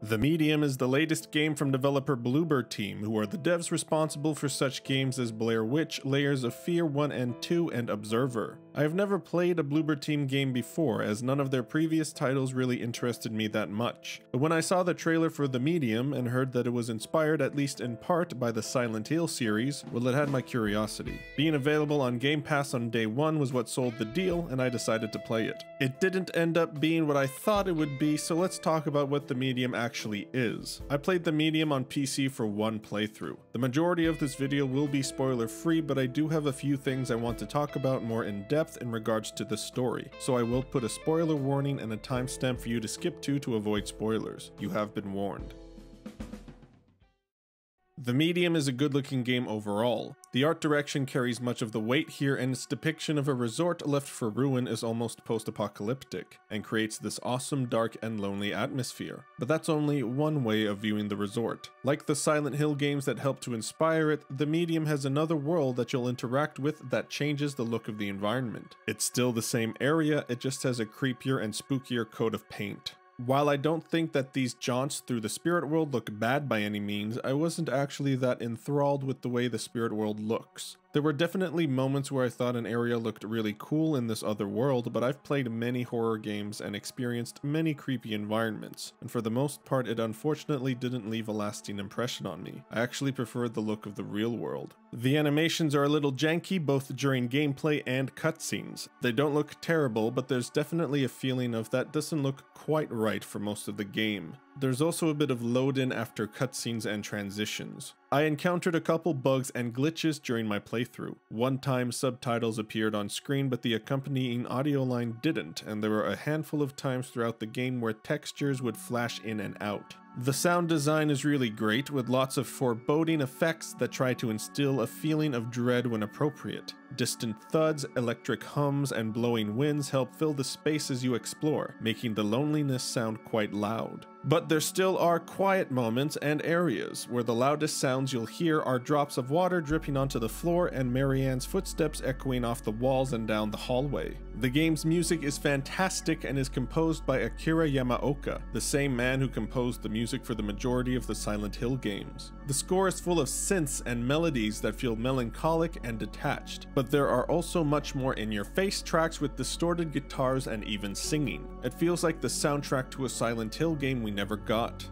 The Medium is the latest game from developer Bluebird Team, who are the devs responsible for such games as Blair Witch, Layers of Fear 1 and 2, and Observer. I have never played a Bluebird Team game before, as none of their previous titles really interested me that much. But when I saw the trailer for The Medium and heard that it was inspired at least in part by the Silent Hill series, well, it had my curiosity. Being available on Game Pass on day one was what sold the deal, and I decided to play it. It didn't end up being what I thought it would be, so let's talk about what The Medium actually is. I played The Medium on PC for one playthrough. The majority of this video will be spoiler free, but I do have a few things I want to talk about more in depth in regards to the story, so I will put a spoiler warning and a timestamp for you to skip to avoid spoilers. You have been warned. The Medium is a good-looking game overall. The art direction carries much of the weight here, and its depiction of a resort left for ruin is almost post-apocalyptic, and creates this awesome dark and lonely atmosphere. But that's only one way of viewing the resort. Like the Silent Hill games that help to inspire it, The Medium has another world that you'll interact with that changes the look of the environment. It's still the same area, it just has a creepier and spookier coat of paint. While I don't think that these jaunts through the spirit world look bad by any means, I wasn't actually that enthralled with the way the spirit world looks. There were definitely moments where I thought an area looked really cool in this other world, but I've played many horror games and experienced many creepy environments, and for the most part it unfortunately didn't leave a lasting impression on me. I actually preferred the look of the real world. The animations are a little janky both during gameplay and cutscenes. They don't look terrible, but there's definitely a feeling of that doesn't look quite right for most of the game. There's also a bit of load-in after cutscenes and transitions. I encountered a couple bugs and glitches during my playthrough. One time subtitles appeared on screen, but the accompanying audio line didn't, and there were a handful of times throughout the game where textures would flash in and out. The sound design is really great, with lots of foreboding effects that try to instill a feeling of dread when appropriate. Distant thuds, electric hums, and blowing winds help fill the space as you explore, making the loneliness sound quite loud. But there still are quiet moments and areas, where the loudest sounds you'll hear are drops of water dripping onto the floor and Marianne's footsteps echoing off the walls and down the hallway. The game's music is fantastic and is composed by Akira Yamaoka, the same man who composed the music for the majority of the Silent Hill games. The score is full of synths and melodies that feel melancholic and detached, but there are also much more in-your-face tracks with distorted guitars and even singing. It feels like the soundtrack to a Silent Hill game we never got.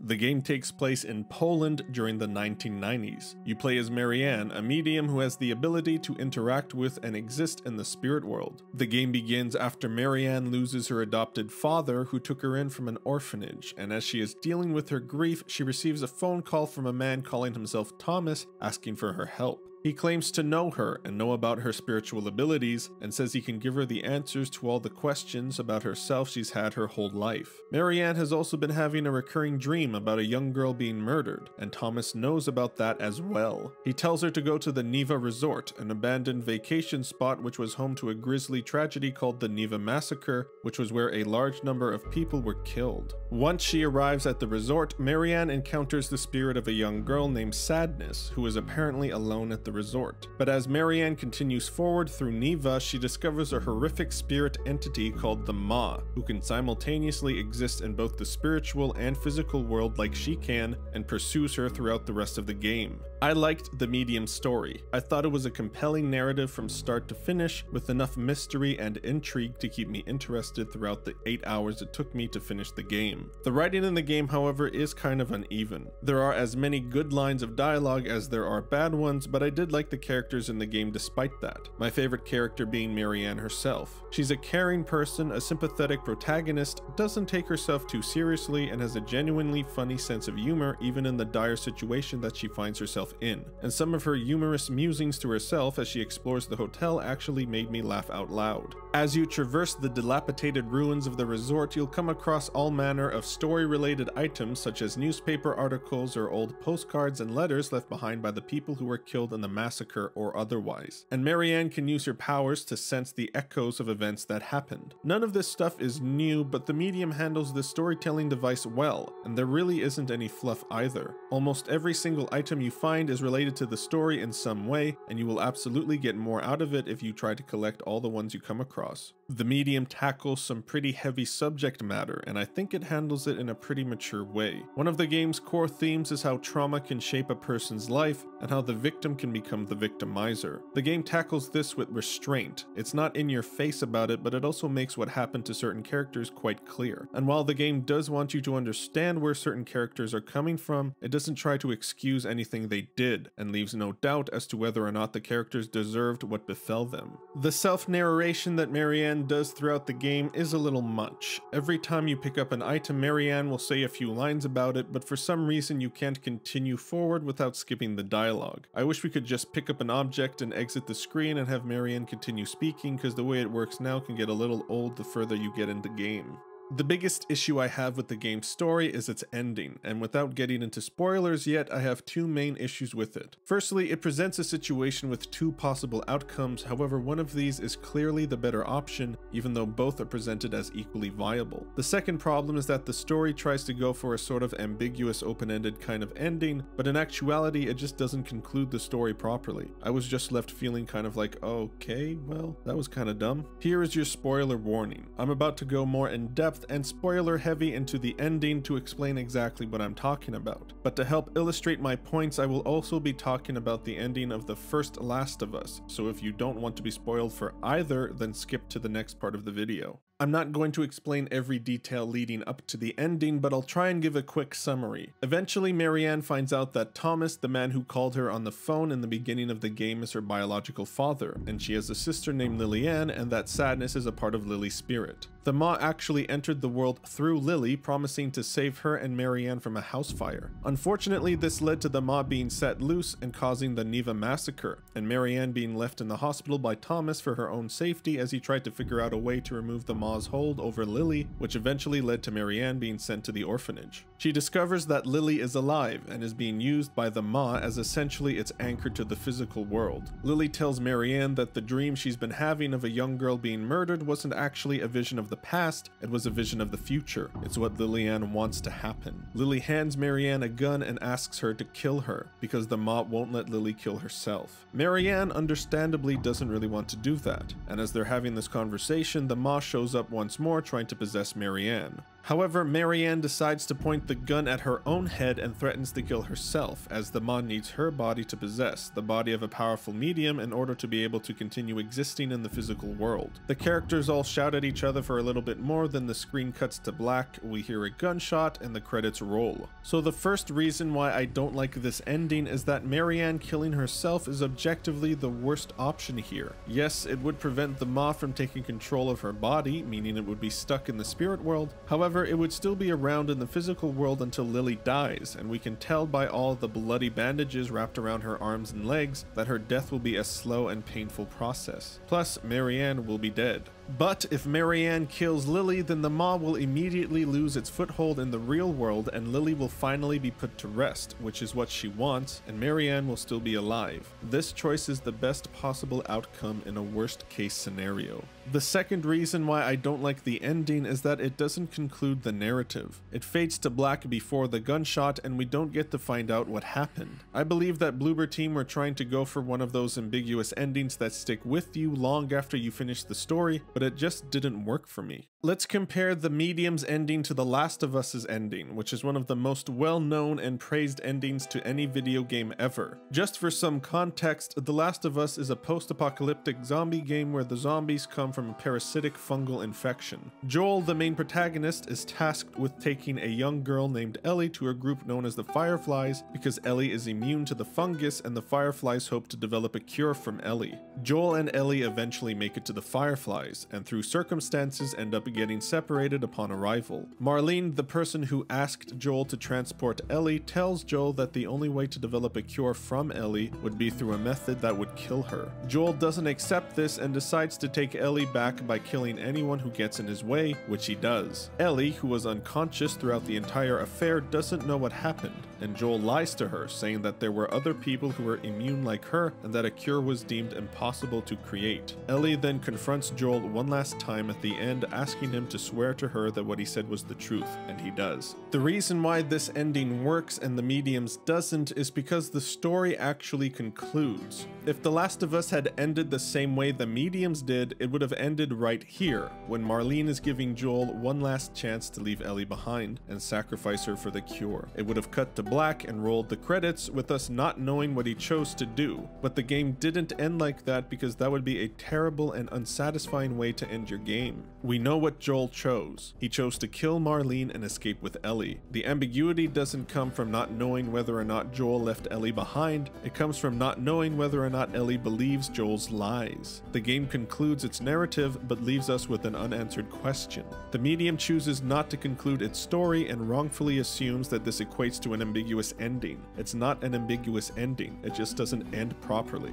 The game takes place in Poland during the 1990s. You play as Marianne, a medium who has the ability to interact with and exist in the spirit world. The game begins after Marianne loses her adopted father, who took her in from an orphanage, and as she is dealing with her grief, she receives a phone call from a man calling himself Thomas, asking for her help. He claims to know her and know about her spiritual abilities, and says he can give her the answers to all the questions about herself she's had her whole life. Marianne has also been having a recurring dream about a young girl being murdered, and Thomas knows about that as well. He tells her to go to the Neva Resort, an abandoned vacation spot which was home to a grisly tragedy called the Neva Massacre, which was where a large number of people were killed. Once she arrives at the resort, Marianne encounters the spirit of a young girl named Sadness, who is apparently alone at the resort. But as Marianne continues forward through Neva, she discovers a horrific spirit entity called the Ma, who can simultaneously exist in both the spiritual and physical world like she can, and pursues her throughout the rest of the game. I liked the Medium's story. I thought it was a compelling narrative from start to finish, with enough mystery and intrigue to keep me interested throughout the 8 hours it took me to finish the game. The writing in the game, however, is kind of uneven. There are as many good lines of dialogue as there are bad ones, but I did like the characters in the game despite that. My favorite character being Marianne herself. She's a caring person, a sympathetic protagonist, doesn't take herself too seriously, and has a genuinely funny sense of humor even in the dire situation that she finds herself in. And some of her humorous musings to herself as she explores the hotel actually made me laugh out loud. As you traverse the dilapidated ruins of the resort, you'll come across all manner of story-related items such as newspaper articles or old postcards and letters left behind by the people who were killed in the massacre or otherwise. And Marianne can use her powers to sense the echoes of events that happened. None of this stuff is new, but the Medium handles this storytelling device well, and there really isn't any fluff either. Almost every single item you find find is related to the story in some way, and you will absolutely get more out of it if you try to collect all the ones you come across. The medium tackles some pretty heavy subject matter, and I think it handles it in a pretty mature way. One of the game's core themes is how trauma can shape a person's life, and how the victim can become the victimizer. The game tackles this with restraint. It's not in your face about it, but it also makes what happened to certain characters quite clear. And while the game does want you to understand where certain characters are coming from, it doesn't try to excuse anything they did, and leaves no doubt as to whether or not the characters deserved what befell them. The self-narration that Marianne does throughout the game is a little much. Every time you pick up an item, Marianne will say a few lines about it, but for some reason you can't continue forward without skipping the dialogue. I wish we could just pick up an object and exit the screen and have Marianne continue speaking, because the way it works now can get a little old the further you get into game. The biggest issue I have with the game's story is its ending, and without getting into spoilers yet, I have two main issues with it. Firstly, it presents a situation with two possible outcomes, however one of these is clearly the better option, even though both are presented as equally viable. The second problem is that the story tries to go for a sort of ambiguous open-ended kind of ending, but in actuality it just doesn't conclude the story properly. I was just left feeling kind of like, okay, well, that was kind of dumb. Here is your spoiler warning. I'm about to go more in depth and spoiler heavy into the ending to explain exactly what I'm talking about. But to help illustrate my points, I will also be talking about the ending of the first Last of Us, so if you don't want to be spoiled for either, then skip to the next part of the video. I'm not going to explain every detail leading up to the ending, but I'll try and give a quick summary. Eventually, Marianne finds out that Thomas, the man who called her on the phone in the beginning of the game, is her biological father, and she has a sister named Lillian, and that sadness is a part of Lily's spirit. The Maw actually entered the world through Lily, promising to save her and Marianne from a house fire. Unfortunately, this led to the Maw being set loose and causing the Neva massacre, and Marianne being left in the hospital by Thomas for her own safety as he tried to figure out a way to remove the Maw's hold over Lily, which eventually led to Marianne being sent to the orphanage. She discovers that Lily is alive and is being used by the Maw as essentially its anchor to the physical world. Lily tells Marianne that the dream she's been having of a young girl being murdered wasn't actually a vision of the past, it was a vision of the future. It's what Lillian wants to happen. Lily hands Marianne a gun and asks her to kill her, because the Maw won't let Lily kill herself. Marianne understandably doesn't really want to do that, and as they're having this conversation, the Maw shows up once more trying to possess Marianne. However, Marianne decides to point the gun at her own head and threatens to kill herself, as the Maw needs her body to possess, the body of a powerful medium, in order to be able to continue existing in the physical world. The characters all shout at each other for a little bit more, then the screen cuts to black, we hear a gunshot, and the credits roll. So the first reason why I don't like this ending is that Marianne killing herself is objectively the worst option here. Yes, it would prevent the Maw from taking control of her body, meaning it would be stuck in the spirit world. However, it would still be around in the physical world until Lily dies, and we can tell by all the bloody bandages wrapped around her arms and legs that her death will be a slow and painful process. Plus, Marianne will be dead. But if Marianne kills Lily, then the Maw will immediately lose its foothold in the real world and Lily will finally be put to rest, which is what she wants, and Marianne will still be alive. This choice is the best possible outcome in a worst case scenario. The second reason why I don't like the ending is that it doesn't conclude the narrative. It fades to black before the gunshot and we don't get to find out what happened. I believe that Bloober Team were trying to go for one of those ambiguous endings that stick with you long after you finish the story, but it just didn't work for me. Let's compare the Medium's ending to The Last of Us's ending, which is one of the most well-known and praised endings to any video game ever. Just for some context, The Last of Us is a post-apocalyptic zombie game where the zombies come from a parasitic fungal infection. Joel, the main protagonist, is tasked with taking a young girl named Ellie to a group known as the Fireflies because Ellie is immune to the fungus and the Fireflies hope to develop a cure from Ellie. Joel and Ellie eventually make it to the Fireflies, and through circumstances end up getting separated upon arrival. Marlene, the person who asked Joel to transport Ellie, tells Joel that the only way to develop a cure from Ellie would be through a method that would kill her. Joel doesn't accept this and decides to take Ellie back by killing anyone who gets in his way, which he does. Ellie, who was unconscious throughout the entire affair, doesn't know what happened, and Joel lies to her, saying that there were other people who were immune like her and that a cure was deemed impossible to create. Ellie then confronts Joel one last time at the end friend, asking him to swear to her that what he said was the truth, and he does. The reason why this ending works and the Medium's doesn't is because the story actually concludes. If The Last of Us had ended the same way the Medium's did, it would have ended right here, when Marlene is giving Joel one last chance to leave Ellie behind and sacrifice her for the cure. It would have cut to black and rolled the credits with us not knowing what he chose to do, but the game didn't end like that because that would be a terrible and unsatisfying way to end your game. We know what Joel chose. He chose to kill Marlene and escape with Ellie. The ambiguity doesn't come from not knowing whether or not Joel left Ellie behind, it comes from not knowing whether or not Ellie believes Joel's lies. The game concludes its narrative but leaves us with an unanswered question. The Medium chooses not to conclude its story and wrongfully assumes that this equates to an ambiguous ending. It's not an ambiguous ending, it just doesn't end properly.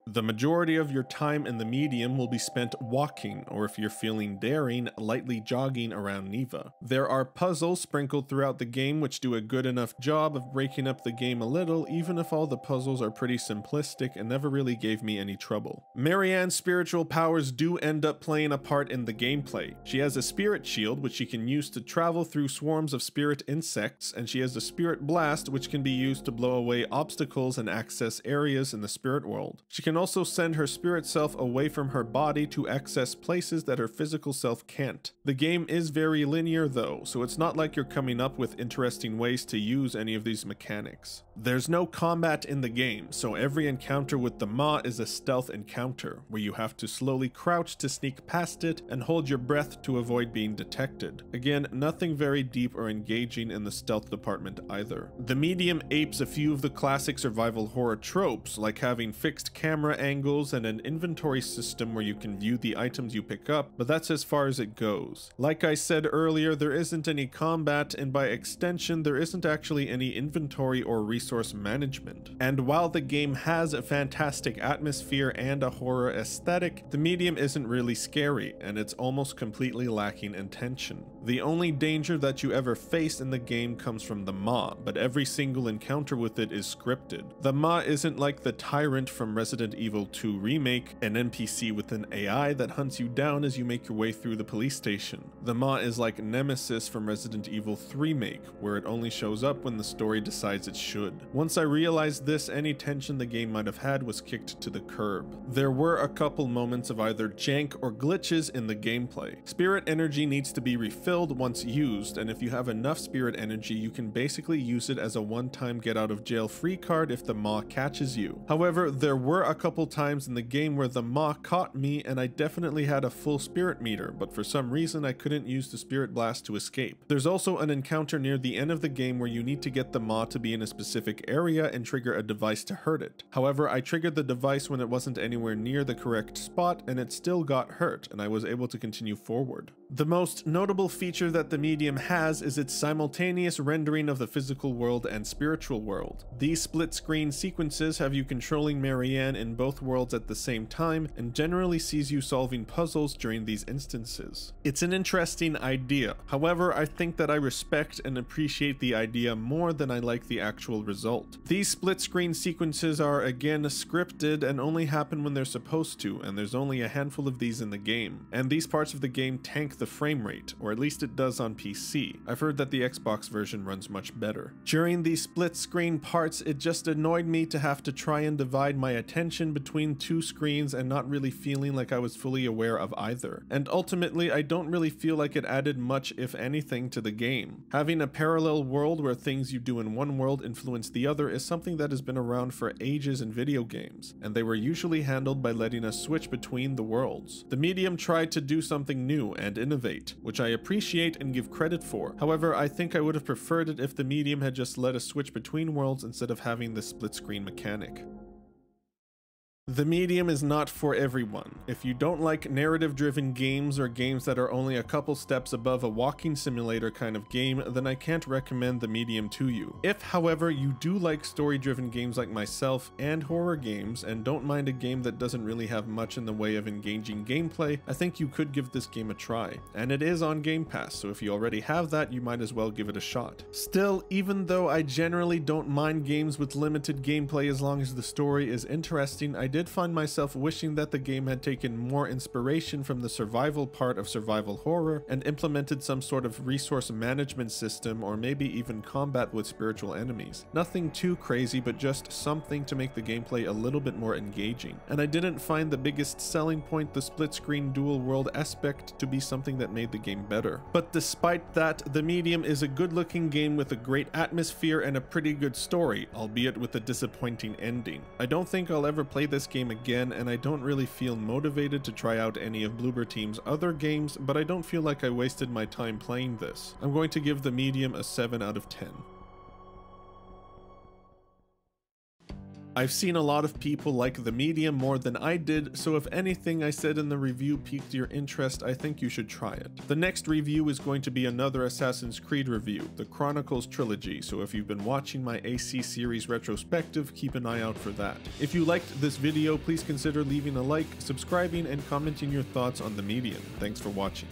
The majority of your time in the Medium will be spent walking, or if you're feeling daring, lightly jogging around Neva. There are puzzles sprinkled throughout the game which do a good enough job of breaking up the game a little, even if all the puzzles are pretty simplistic and never really gave me any trouble. Marianne's spiritual powers do end up playing a part in the gameplay. She has a spirit shield which she can use to travel through swarms of spirit insects, and she has a spirit blast which can be used to blow away obstacles and access areas in the spirit world. She can also send her spirit self away from her body to access places that her physical self can't. The game is very linear though, so it's not like you're coming up with interesting ways to use any of these mechanics. There's no combat in the game, so every encounter with the Maw is a stealth encounter, where you have to slowly crouch to sneak past it and hold your breath to avoid being detected. Again, nothing very deep or engaging in the stealth department either. The Medium apes a few of the classic survival horror tropes, like having fixed camera angles and an inventory system where you can view the items you pick up, but that's as far as it goes. Like I said earlier, there isn't any combat, and by extension, there isn't actually any inventory or resource management. And while the game has a fantastic atmosphere and a horror aesthetic, the Medium isn't really scary, and it's almost completely lacking in tension. The only danger that you ever face in the game comes from the Maw, but every single encounter with it is scripted. The Maw isn't like the Tyrant from Resident Evil 2 Remake, an NPC with an AI that hunts you down as you make your way through the police station. The Maw is like Nemesis from Resident Evil 3 Remake, where it only shows up when the story decides it should. Once I realized this, any tension the game might have had was kicked to the curb. There were a couple moments of either jank or glitches in the gameplay. Spirit energy needs to be refilled once used, and if you have enough spirit energy, you can basically use it as a one-time get-out-of-jail-free card if the Maw catches you. However, there were a couple times in the game where the Maw caught me and I definitely had a full spirit meter, but for some reason I couldn't use the spirit blast to escape. There's also an encounter near the end of the game where you need to get the Maw to be in a specific area and trigger a device to hurt it. However, I triggered the device when it wasn't anywhere near the correct spot and it still got hurt, and I was able to continue forward. The most notable feature that the Medium has is its simultaneous rendering of the physical world and spiritual world. These split-screen sequences have you controlling Marianne in both worlds at the same time and generally sees you solving puzzles during these instances. It's an interesting idea. However, I think that I respect and appreciate the idea more than I like the actual result. These split-screen sequences are again scripted and only happen when they're supposed to, and there's only a handful of these in the game. And these parts of the game tank the frame rate, or at least it does on PC. I've heard that the Xbox version runs much better. During these split-screen parts, it just annoyed me to have to try and divide my attention between two screens and not really feeling like I was fully aware of either. And ultimately, I don't really feel like it added much, if anything, to the game. Having a parallel world where things you do in one world influence the other is something that has been around for ages in video games, and they were usually handled by letting us switch between the worlds. The Medium tried to do something new and innovate, which I appreciate and give credit for. However, I think I would have preferred it if the Medium had just let us switch between worlds instead of having this split screen mechanic. The Medium is not for everyone. If you don't like narrative-driven games or games that are only a couple steps above a walking simulator kind of game, then I can't recommend the Medium to you. If, however, you do like story-driven games like myself and horror games and don't mind a game that doesn't really have much in the way of engaging gameplay, I think you could give this game a try. And it is on Game Pass, so if you already have that, you might as well give it a shot. Still, even though I generally don't mind games with limited gameplay as long as the story is interesting, I did find myself wishing that the game had taken more inspiration from the survival part of survival horror and implemented some sort of resource management system, or maybe even combat with spiritual enemies. Nothing too crazy, but just something to make the gameplay a little bit more engaging. And I didn't find the biggest selling point, the split screen dual world aspect, to be something that made the game better. But despite that, The Medium is a good looking game with a great atmosphere and a pretty good story, albeit with a disappointing ending. I don't think I'll ever play this game again, and I don't really feel motivated to try out any of Bloober Team's other games, but I don't feel like I wasted my time playing this. I'm going to give The Medium a 7 out of 10. I've seen a lot of people like The Medium more than I did, so if anything I said in the review piqued your interest, I think you should try it. The next review is going to be another Assassin's Creed review, the Chronicles trilogy, so if you've been watching my AC series retrospective, keep an eye out for that. If you liked this video, please consider leaving a like, subscribing, and commenting your thoughts on The Medium. Thanks for watching.